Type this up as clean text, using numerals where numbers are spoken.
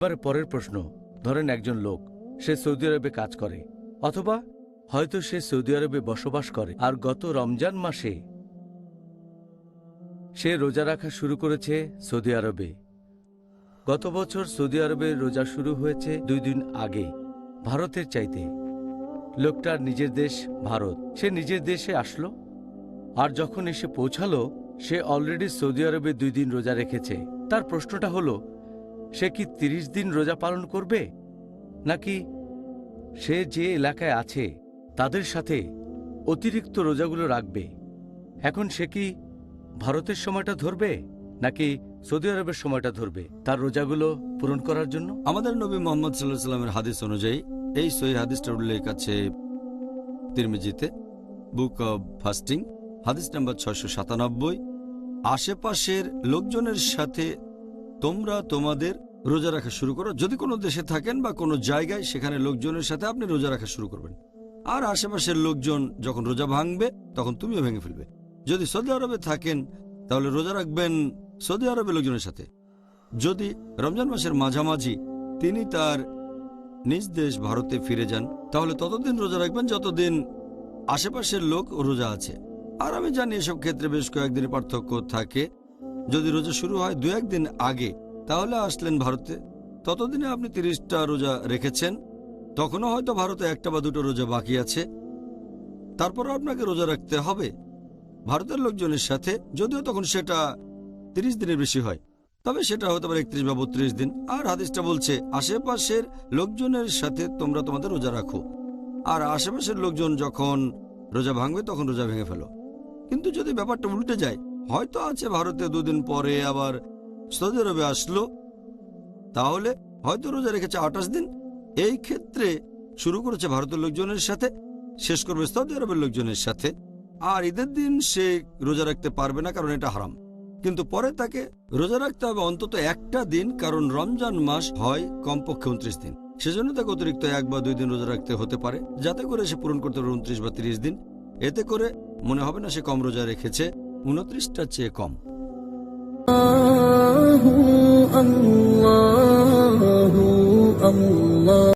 এবারে পরের প্রশ্ন, ধরেন একজন লোক, সে সৌদি আরবে কাজ করে, অথবা হয়তো সে সৌদি আরবে বসবাস করে, আর গত রমজান মাসে সে রোজা রাখা শুরু করেছে সৌদি আরবে। গত বছর সৌদি আরবে রোজা শুরু হয়েছে 2 দিন আগে, ভারতের চাইতে। লোকটার নিজের দেশ ভারত, সে নিজের দেশে আসলো, আর যখন এসে পৌঁছালো সে অলরেডি সৌদি আরবে 2 দিন রোজা রেখেছে। তার প্রশ্নটা হলো, সে কি 30 দিন রোজা পালন করবে, নাকি সে যে এলাকায় আছে তাদের সাথে অতিরিক্ত রোজাগুলো রাখবে? এখন সে কি ভারতের সময়টা ধরবে, নাকি সৌদি আরবের সময়টা ধরবে তার রোজাগুলো পূরণ করার জন্য? আমাদের নবী মোহাম্মদ সাল্লাল্লাহু আলাইহি ওয়াসাল্লামের হাদিস অনুযায়ী, এই সহিহ হাদিসটার উল্লেখ আছে তিরমিজিতে, বুক অব ফাস্টিং, হাদিস নাম্বার 697। আশেপাশের লোকজনের সাথে তোমরা তোমাদের রোজা রাখা শুরু করো। যদি কোনো দেশে থাকেন বা কোনো জায়গায়, সেখানে লোকজনের সাথে আপনি রোজা রাখা শুরু করবেন। আর আশেপাশের লোকজন যখন রোজা ভাঙবে তখন তুমিও ভেঙে ফেলবে। যদি সৌদি আরবে থাকেন তাহলে রোজা রাখবেন সৌদি আরবের লোকজনের সাথে। যদি রমজান মাসের মাঝামাঝি তিনি তার নিজ দেশ ভারতে ফিরে যান, তাহলে ততদিন রোজা রাখবেন যতদিন আশেপাশের লোক রোজা আছে। আর আমি জানি এসব ক্ষেত্রে বেশ কয়েকদিনের পার্থক্য থাকে। যদি রোজা শুরু হয় 2-1 দিন আগে, তাহলে আসলেন ভারতে, ততদিনে আপনি 30টা রোজা রেখেছেন, তখনও হয়তো ভারতে 1টা বা 2টো রোজা বাকি আছে। তারপর আপনাকে রোজা রাখতে হবে ভারতের লোকজনের সাথে, যদিও তখন সেটা 30 দিনের বেশি হয়, তবে সেটা হতে পারে 31 বা 32 দিন। আর হাদিসটা বলছে আশেপাশের লোকজনের সাথে তোমরা তোমাদের রোজা রাখো, আর আশেপাশের লোকজন যখন রোজা ভাঙবে তখন রোজা ভেঙে ফেলো। কিন্তু যদি ব্যাপারটা উল্টে যায়, হয়তো আছে ভারতে 2 দিন পরে আবার সৌদি আরবে আসলো, তাহলে হয়তো রোজা রেখেছে 28 দিন। এই ক্ষেত্রে শুরু করেছে ভারতের লোকজনের সাথে, শেষ করবে সৌদি আরবের লোকজনের সাথে। আর ঈদের দিন সে রোজা রাখতে পারবে না, কারণ এটা হারাম। কিন্তু পরে তাকে রোজা রাখতে হবে অন্তত 1টা দিন, কারণ রমজান মাস হয় কমপক্ষে 29 দিন। সেজন্য তাকে অতিরিক্ত 1 বা 2 দিন রোজা রাখতে হতে পারে, যাতে করে সে পূরণ করতে পারে 29 বা 30 দিন। এতে করে মনে হবে না সে কম রোজা রেখেছে, 29টার চেয়ে কম। আল্লাহু আল্লাহু আল্লাহ।